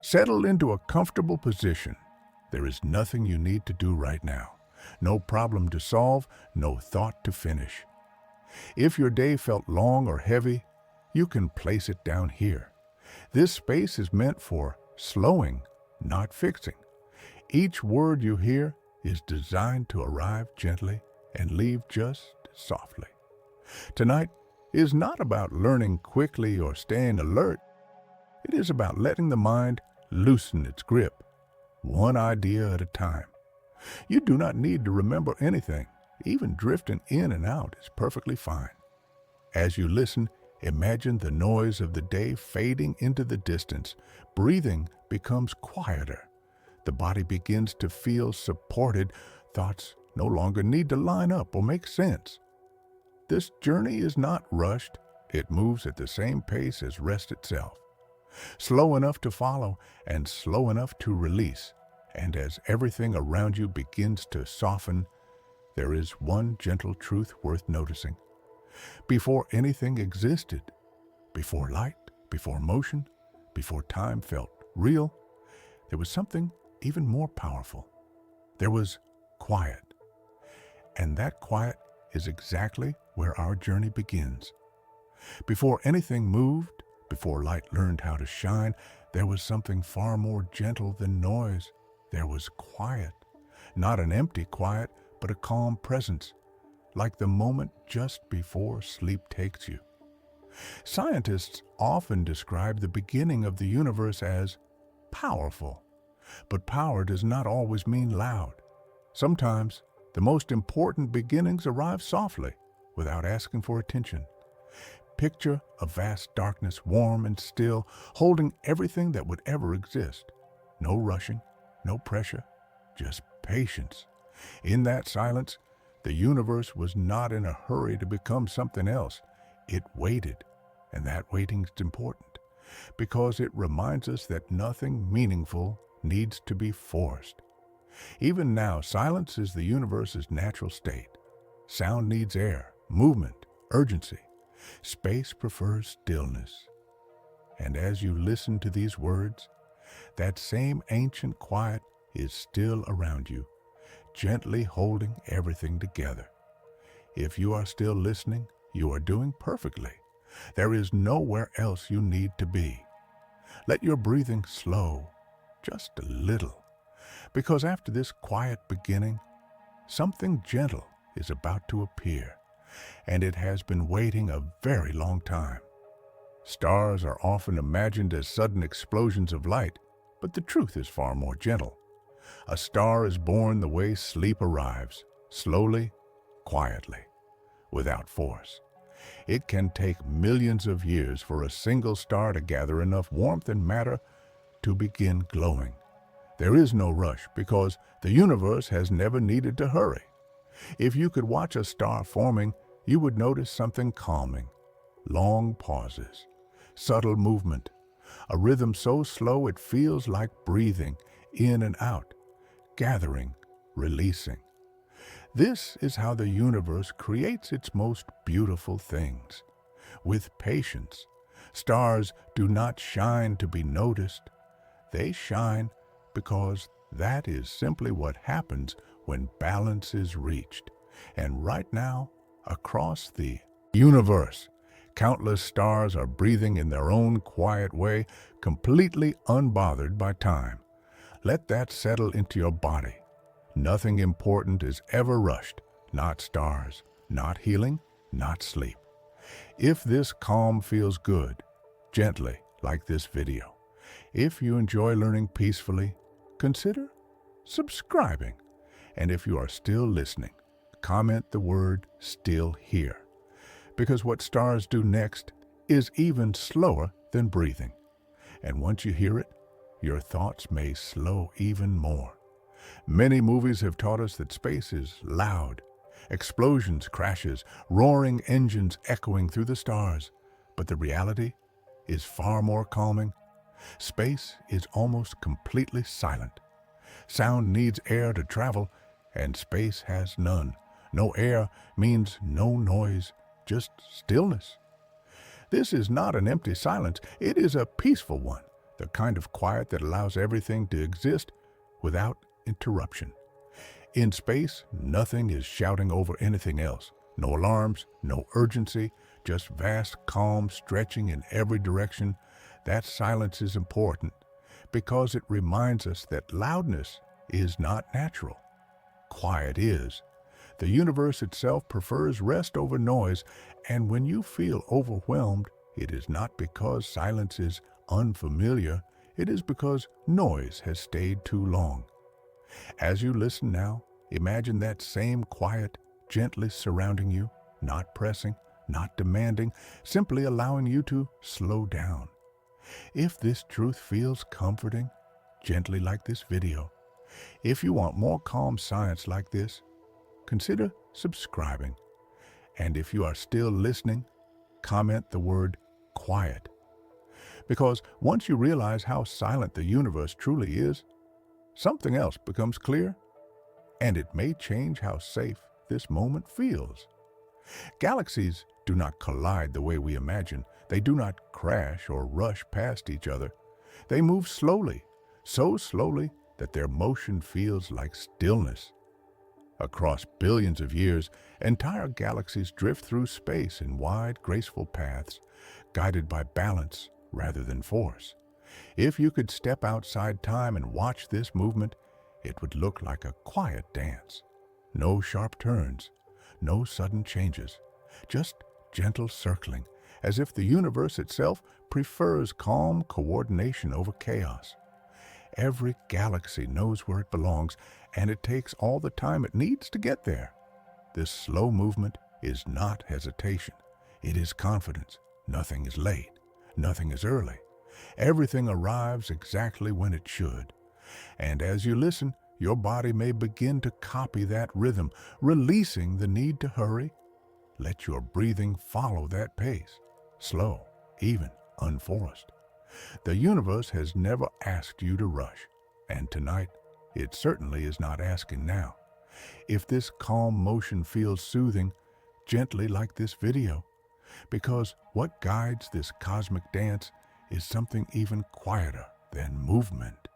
Settle into a comfortable position. There is nothing you need to do right now. No problem to solve, no thought to finish. If your day felt long or heavy, you can place it down here. This space is meant for slowing, not fixing. Each word you hear is designed to arrive gently and leave just softly. Tonight is not about learning quickly or staying alert. It is about letting the mind loosen its grip, one idea at a time. You do not need to remember anything. Even drifting in and out is perfectly fine. As you listen, imagine the noise of the day fading into the distance. Breathing becomes quieter. The body begins to feel supported. Thoughts no longer need to line up or make sense. This journey is not rushed. It moves at the same pace as rest itself. Slow enough to follow and slow enough to release. And as everything around you begins to soften, there is one gentle truth worth noticing. Before anything existed, before light, before motion, before time felt real, there was something even more powerful. There was quiet. And that quiet is exactly where our journey begins. Before anything moved, before light learned how to shine, there was something far more gentle than noise. There was quiet. Not an empty quiet, but a calm presence, like the moment just before sleep takes you. Scientists often describe the beginning of the universe as powerful, but power does not always mean loud. Sometimes, the most important beginnings arrive softly, without asking for attention. Picture a vast darkness, warm and still, holding everything that would ever exist. No rushing, no pressure, just patience. In that silence, the universe was not in a hurry to become something else. It waited, and that waiting is important because it reminds us that nothing meaningful needs to be forced. Even now, silence is the universe's natural state. Sound needs air, movement, urgency. Space prefers stillness. And as you listen to these words, that same ancient quiet is still around you, gently holding everything together. If you are still listening, you are doing perfectly. There is nowhere else you need to be. Let your breathing slow, just a little, because after this quiet beginning, something gentle is about to appear, and it has been waiting a very long time. Stars are often imagined as sudden explosions of light, but the truth is far more gentle. A star is born the way sleep arrives, slowly, quietly, without force. It can take millions of years for a single star to gather enough warmth and matter to begin glowing. There is no rush because the universe has never needed to hurry. If you could watch a star forming, you would notice something calming. Long pauses, subtle movement, a rhythm so slow it feels like breathing in and out, gathering, releasing. This is how the universe creates its most beautiful things. With patience, stars do not shine to be noticed. They shine because that is simply what happens when balance is reached. And right now, across the universe, countless stars are breathing in their own quiet way, completely unbothered by time. Let that settle into your body. Nothing important is ever rushed, not stars, not healing, not sleep. If this calm feels good, gently, like this video. If you enjoy learning peacefully, consider subscribing. And if you are still listening, comment the word "still here." Because what stars do next is even slower than breathing. And once you hear it, your thoughts may slow even more. Many movies have taught us that space is loud. Explosions, crashes, roaring engines echoing through the stars. But the reality is far more calming. Space is almost completely silent. Sound needs air to travel, and space has none. No air means no noise, just stillness. This is not an empty silence, it is a peaceful one. the kind of quiet that allows everything to exist without interruption. In space, nothing is shouting over anything else. No alarms, no urgency, just vast calm stretching in every direction. That silence is important because it reminds us that loudness is not natural. Quiet is. The universe itself prefers rest over noise, and when you feel overwhelmed, it is not because silence is unfamiliar, it is because noise has stayed too long. As you listen now, imagine that same quiet gently surrounding you, not pressing, not demanding, simply allowing you to slow down. If this truth feels comforting, gently like this video. If you want more calm science like this, consider subscribing. And if you are still listening, comment the word quiet. Because once you realize how silent the universe truly is, something else becomes clear, and it may change how safe this moment feels. Galaxies do not collide the way we imagine. They do not crash or rush past each other. They move slowly, so slowly that their motion feels like stillness. Across billions of years, entire galaxies drift through space in wide, graceful paths, guided by balance rather than force. If you could step outside time and watch this movement, it would look like a quiet dance. No sharp turns, no sudden changes, just gentle circling, as if the universe itself prefers calm coordination over chaos. Every galaxy knows where it belongs, and it takes all the time it needs to get there. This slow movement is not hesitation. It is confidence. Nothing is late. Nothing is early. Everything arrives exactly when it should. And as you listen, your body may begin to copy that rhythm, releasing the need to hurry. Let your breathing follow that pace, slow, even, unforced. The universe has never asked you to rush, and tonight, it certainly is not asking now. If this calm motion feels soothing, gently like this video, because what guides this cosmic dance is something even quieter than movement.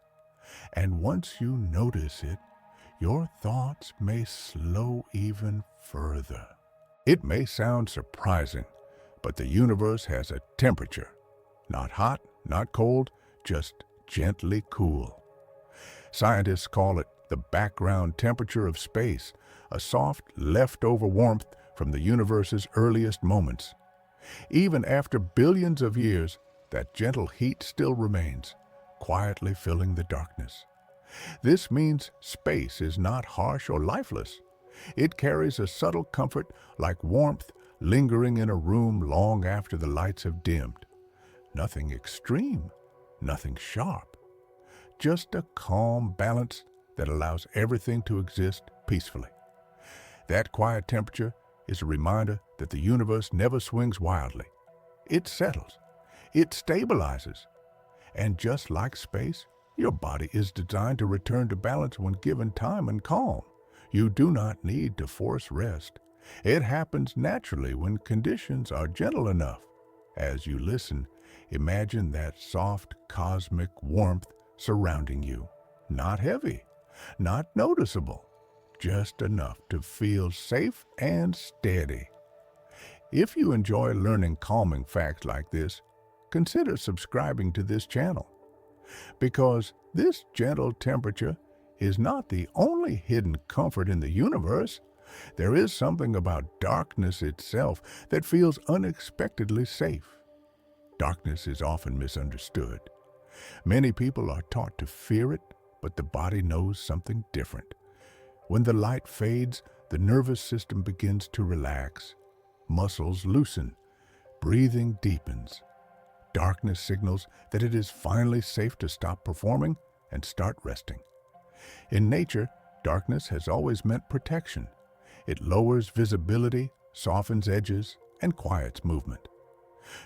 And once you notice it, your thoughts may slow even further. It may sound surprising, but the universe has a temperature. Not hot, not cold, just gently cool. Scientists call it the background temperature of space, a soft leftover warmth from the universe's earliest moments. Even after billions of years, that gentle heat still remains, quietly filling the darkness. This means space is not harsh or lifeless. It carries a subtle comfort like warmth lingering in a room long after the lights have dimmed. Nothing extreme, nothing sharp. Just a calm balance that allows everything to exist peacefully. That quiet temperature is a reminder that the universe never swings wildly. It settles. It stabilizes. And just like space, your body is designed to return to balance when given time and calm. You do not need to force rest. It happens naturally when conditions are gentle enough. As you listen, imagine that soft cosmic warmth surrounding you. Not heavy, not noticeable, just enough to feel safe and steady. If you enjoy learning calming facts like this, consider subscribing to this channel. Because this gentle temperature is not the only hidden comfort in the universe. There is something about darkness itself that feels unexpectedly safe. Darkness is often misunderstood. Many people are taught to fear it, but the body knows something different. When the light fades, the nervous system begins to relax. Muscles loosen. Breathing deepens. Darkness signals that it is finally safe to stop performing and start resting. In nature, darkness has always meant protection. It lowers visibility, softens edges, and quiets movement.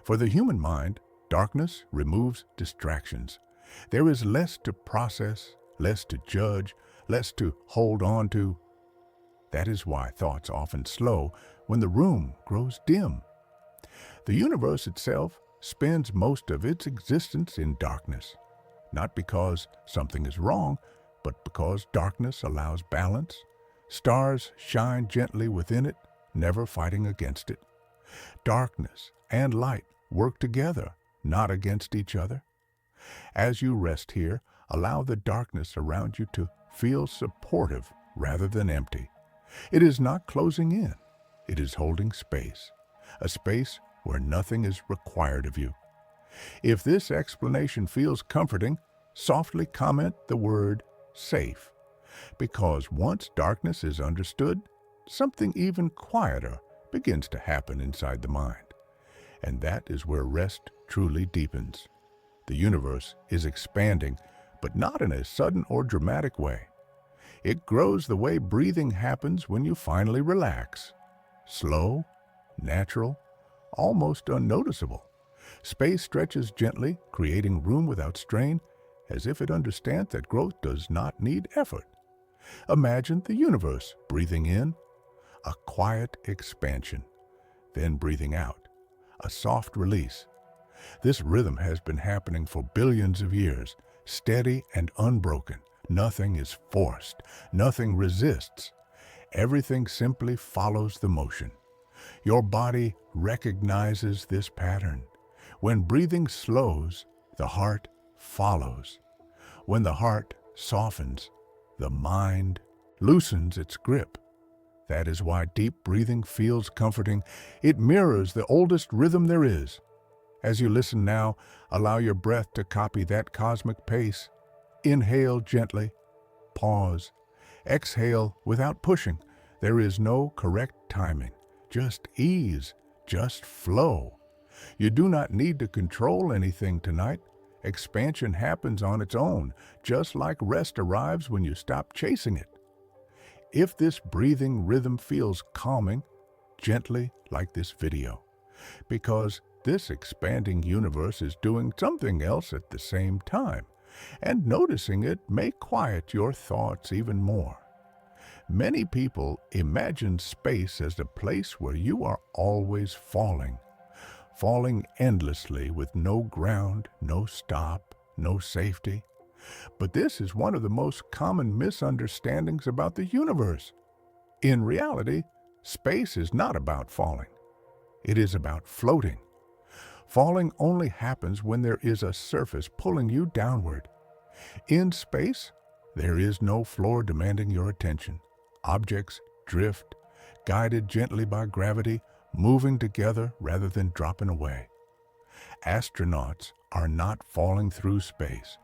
For the human mind, darkness removes distractions. There is less to process, less to judge, less to hold on to. That is why thoughts often slow when the room grows dim. The universe itself spends most of its existence in darkness. not because something is wrong, but because darkness allows balance. Stars shine gently within it, never fighting against it. Darkness and light work together, not against each other. As you rest here, allow the darkness around you to feel supportive rather than empty. It is not closing in. It is holding space, a space where nothing is required of you. If this explanation feels comforting, softly comment the word safe, because once darkness is understood, something even quieter begins to happen inside the mind. And that is where rest truly deepens. The universe is expanding, but not in a sudden or dramatic way. It grows the way breathing happens when you finally relax. Slow, natural, almost unnoticeable. Space stretches gently, creating room without strain, as if it understands that growth does not need effort. Imagine the universe breathing in, a quiet expansion, then breathing out, a soft release. This rhythm has been happening for billions of years, steady and unbroken. Nothing is forced, nothing resists. Everything simply follows the motion. Your body recognizes this pattern. When breathing slows, the heart follows. When the heart softens, the mind loosens its grip. That is why deep breathing feels comforting. It mirrors the oldest rhythm there is. As you listen now, allow your breath to copy that cosmic pace. Inhale gently, pause, exhale without pushing. There is no correct timing, just ease, just flow. You do not need to control anything tonight. Expansion happens on its own, just like rest arrives when you stop chasing it. If this breathing rhythm feels calming, gently like this video, because this expanding universe is doing something else at the same time, and noticing it may quiet your thoughts even more. Many people imagine space as a place where you are always falling endlessly with no ground, no stop, no safety. But this is one of the most common misunderstandings about the universe. In reality, space is not about falling. It is about floating. Falling only happens when there is a surface pulling you downward. In space, there is no floor demanding your attention. Objects drift, guided gently by gravity, moving together rather than dropping away. Astronauts are not falling through space.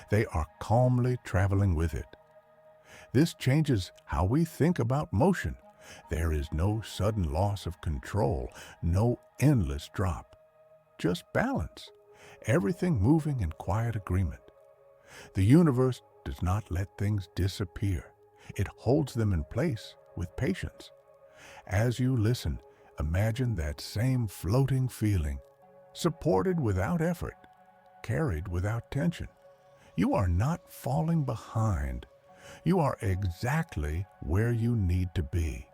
They are calmly traveling with it. This changes how we think about motion. There is no sudden loss of control, no endless drop. Just balance, everything moving in quiet agreement. The universe does not let things disappear. It holds them in place with patience. As you listen, imagine that same floating feeling, supported without effort, carried without tension. You are not falling behind. You are exactly where you need to be.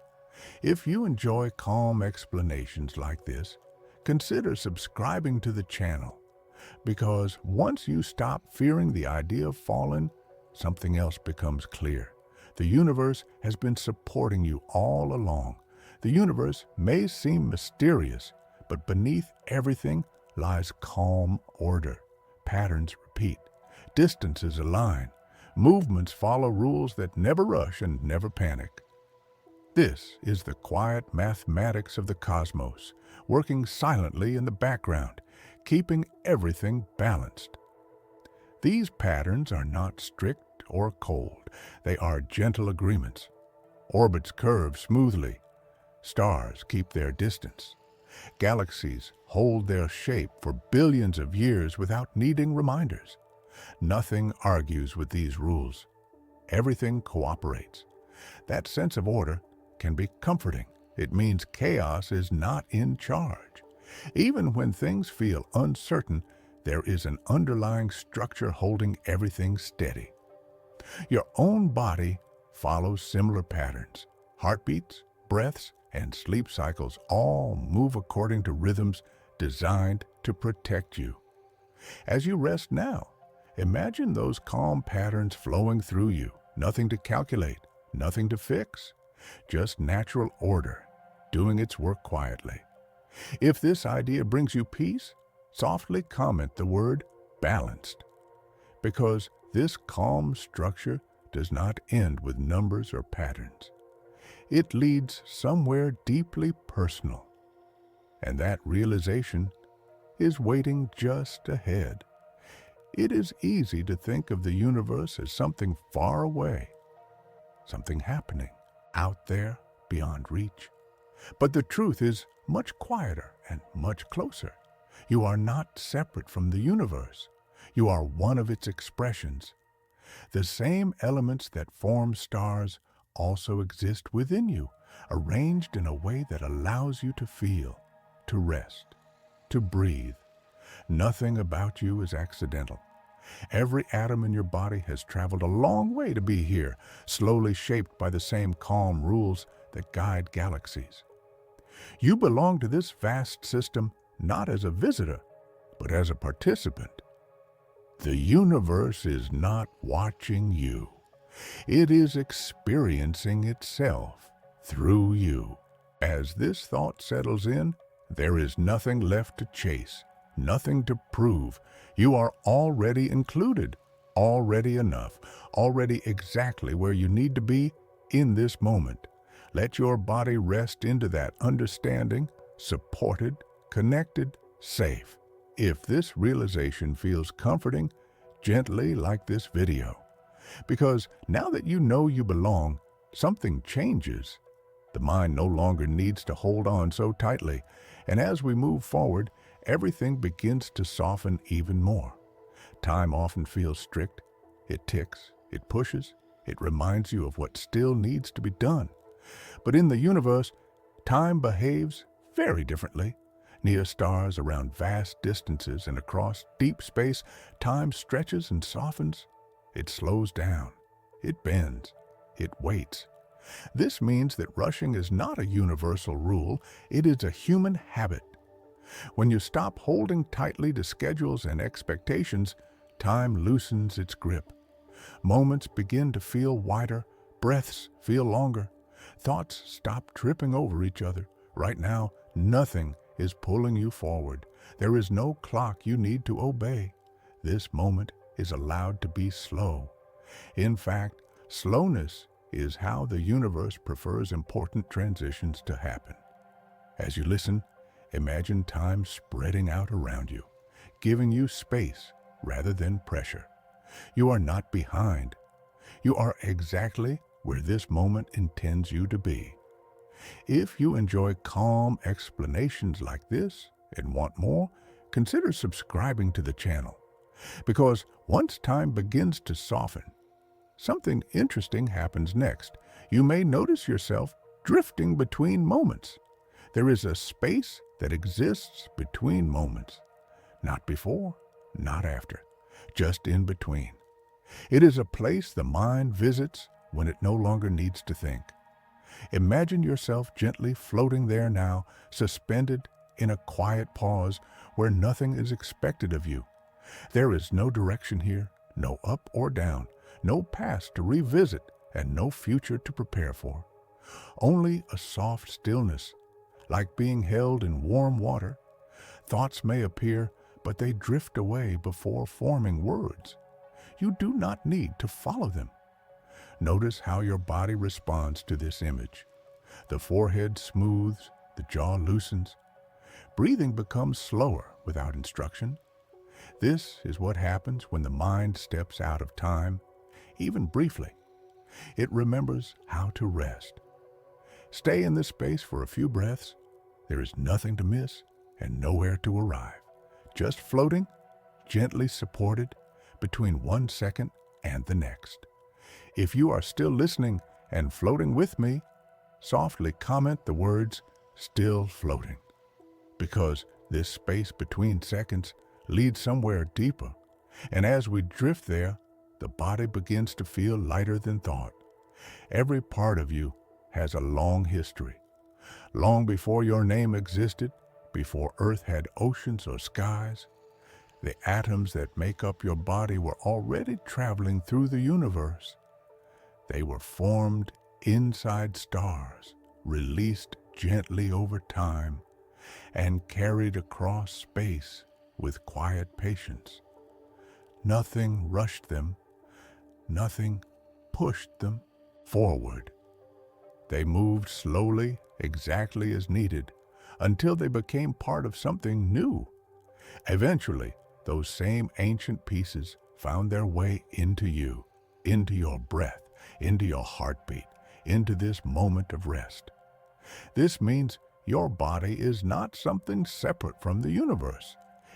If you enjoy calm explanations like this, consider subscribing to the channel, because once you stop fearing the idea of falling, something else becomes clear. The universe has been supporting you all along. The universe may seem mysterious, but beneath everything lies calm order. Patterns repeat, distances align, movements follow rules that never rush and never panic. This is the quiet mathematics of the cosmos, working silently in the background, keeping everything balanced. These patterns are not strict or cold. They are gentle agreements. Orbits curve smoothly. Stars keep their distance. Galaxies hold their shape for billions of years without needing reminders. Nothing argues with these rules. Everything cooperates. That sense of order can be comforting. It means chaos is not in charge. Even when things feel uncertain, there is an underlying structure holding everything steady. Your own body follows similar patterns. Heartbeats, breaths, and sleep cycles all move according to rhythms designed to protect you. As you rest now, Imagine those calm patterns flowing through you, nothing to calculate, nothing to fix, just natural order, doing its work quietly. If this idea brings you peace, softly comment the word balanced, because this calm structure does not end with numbers or patterns. It leads somewhere deeply personal, and that realization is waiting just ahead. It is easy to think of the universe as something far away, something happening out there beyond reach. But the truth is much quieter and much closer. You are not separate from the universe. You are one of its expressions. The same elements that form stars also exist within you, arranged in a way that allows you to feel, to rest, to breathe. Nothing about you is accidental. Every atom in your body has traveled a long way to be here, slowly shaped by the same calm rules that guide galaxies. You belong to this vast system not as a visitor, but as a participant. The universe is not watching you. It is experiencing itself through you. As this thought settles in, there is nothing left to chase, nothing to prove. You are already included, already enough, already exactly where you need to be in this moment. Let your body rest into that understanding, supported, connected, safe. If this realization feels comforting, gently like this video. Because now that you know you belong, something changes. The mind no longer needs to hold on so tightly, and as we move forward, everything begins to soften even more. Time often feels strict. It ticks, it pushes, it reminds you of what still needs to be done. But in the universe, time behaves very differently. Near stars, around vast distances, and across deep space, time stretches and softens. It slows down. It bends. It waits. This means that rushing is not a universal rule. It is a human habit. When you stop holding tightly to schedules and expectations, time loosens its grip. Moments begin to feel wider. Breaths feel longer. Thoughts stop tripping over each other. Right now, nothing is pulling you forward. There is no clock you need to obey. This moment is allowed to be slow. In fact, slowness is how the universe prefers important transitions to happen. As you listen, imagine time spreading out around you, giving you space rather than pressure. You are not behind. You are exactly where this moment intends you to be. If you enjoy calm explanations like this and want more, consider subscribing to the channel. Because once time begins to soften, something interesting happens next. You may notice yourself drifting between moments. There is a space that exists between moments. Not before, not after, just in between. It is a place the mind visits when it no longer needs to think. Imagine yourself gently floating there now, suspended in a quiet pause where nothing is expected of you. There is no direction here, no up or down, no past to revisit, and no future to prepare for. Only a soft stillness, like being held in warm water. Thoughts may appear, but they drift away before forming words. You do not need to follow them. Notice how your body responds to this image. The forehead smooths, the jaw loosens. Breathing becomes slower without instruction. This is what happens when the mind steps out of time, even briefly. It remembers how to rest. Stay in this space for a few breaths. There is nothing to miss and nowhere to arrive. Just floating, gently supported between 1 second and the next. If you are still listening and floating with me, softly comment the words, "still floating," because this space between seconds leads somewhere deeper. And as we drift there, the body begins to feel lighter than thought. Every part of you has a long history. Long before your name existed, before Earth had oceans or skies, The atoms that make up your body were already traveling through the universe. They were formed inside stars, released gently over time, and carried across space with quiet patience. Nothing rushed them, nothing pushed them forward. They moved slowly, exactly as needed, until they became part of something new. Eventually, those same ancient pieces found their way into you, into your breath, into your heartbeat, into this moment of rest. This means your body is not something separate from the universe.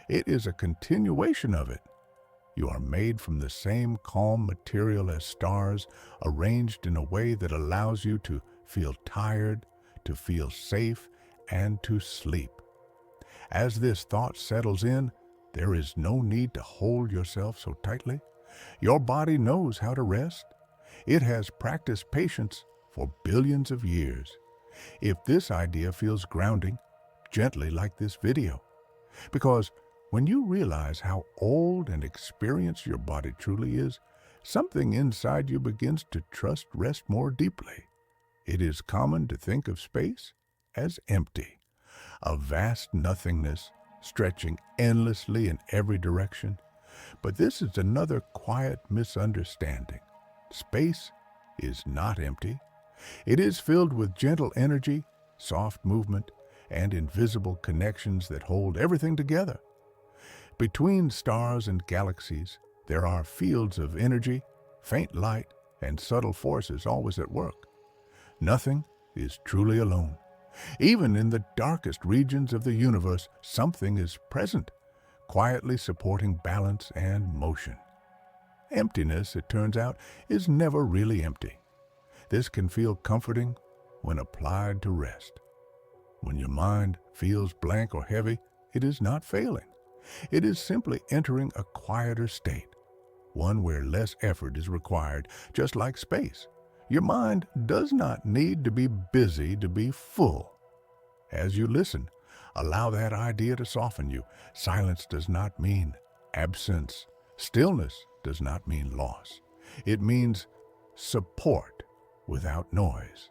It is a continuation of it. You are made from the same calm material as stars, arranged in a way that allows you to feel tired, to feel safe, and to sleep. As this thought settles in, there is no need to hold yourself so tightly. Your body knows how to rest. It has practiced patience for billions of years. If this idea feels grounding, gently like this video. Because when you realize how old and experienced your body truly is, something inside you begins to trust rest more deeply. It is common to think of space as empty, a vast nothingness stretching endlessly in every direction. But this is another quiet misunderstanding. Space is not empty. It is filled with gentle energy, soft movement, and invisible connections that hold everything together. Between stars and galaxies, there are fields of energy, faint light, and subtle forces always at work. Nothing is truly alone. Even in the darkest regions of the universe, something is present, quietly supporting balance and motion. Emptiness, it turns out, is never really empty. This can feel comforting when applied to rest. When your mind feels blank or heavy, it is not failing. It is simply entering a quieter state, one where less effort is required, just like space. Your mind does not need to be busy to be full. As you listen, allow that idea to soften you. Silence does not mean absence. Stillness does not mean loss. It means support without noise.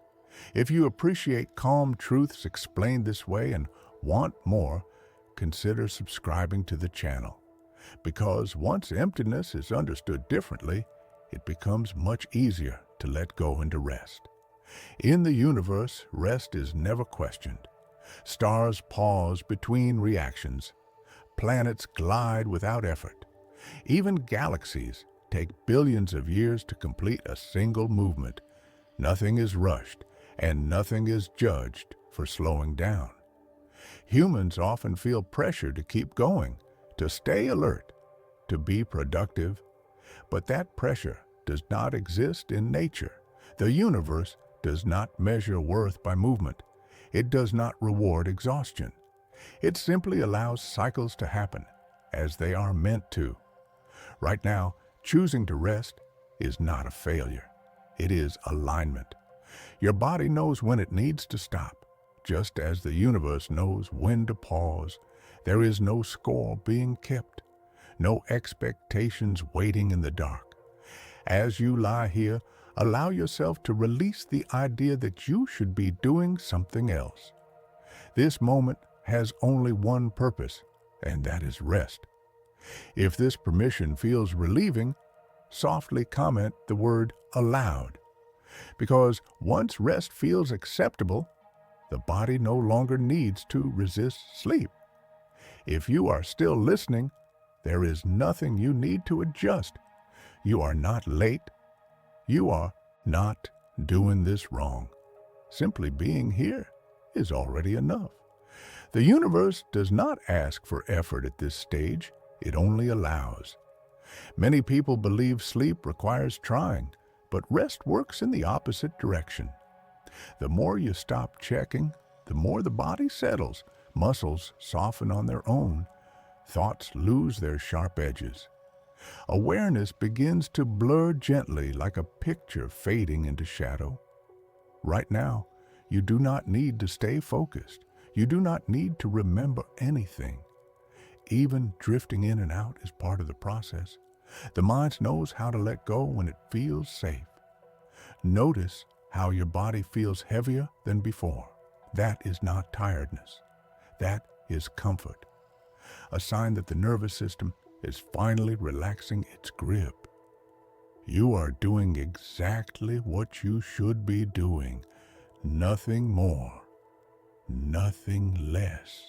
If you appreciate calm truths explained this way and want more, consider subscribing to the channel. Because once emptiness is understood differently, it becomes much easier to let go and to rest. In the universe, rest is never questioned. Stars pause between reactions. Planets glide without effort. Even galaxies take billions of years to complete a single movement. Nothing is rushed, and nothing is judged for slowing down. Humans often feel pressure to keep going, to stay alert, to be productive. But that pressure does not exist in nature. The universe does not measure worth by movement. It does not reward exhaustion. It simply allows cycles to happen as they are meant to. Right now, choosing to rest is not a failure. It is alignment. Your body knows when it needs to stop, just as the universe knows when to pause. There is no score being kept, no expectations waiting in the dark. As you lie here, allow yourself to release the idea that you should be doing something else. This moment has only one purpose, and that is rest. If this permission feels relieving, softly comment the word "allowed." Because once rest feels acceptable, the body no longer needs to resist sleep. If you are still listening, there is nothing you need to adjust. You are not late. You are not doing this wrong. Simply being here is already enough. The universe does not ask for effort at this stage. It only allows. Many people believe sleep requires trying, but rest works in the opposite direction. The more you stop checking, the more the body settles. Muscles soften on their own. Thoughts lose their sharp edges. Awareness begins to blur gently like a picture fading into shadow. Right now, you do not need to stay focused. You do not need to remember anything. Even drifting in and out is part of the process. The mind knows how to let go when it feels safe. Notice how your body feels heavier than before. That is not tiredness. That is comfort, a sign that the nervous system is finally relaxing its grip. You are doing exactly what you should be doing, nothing more, nothing less.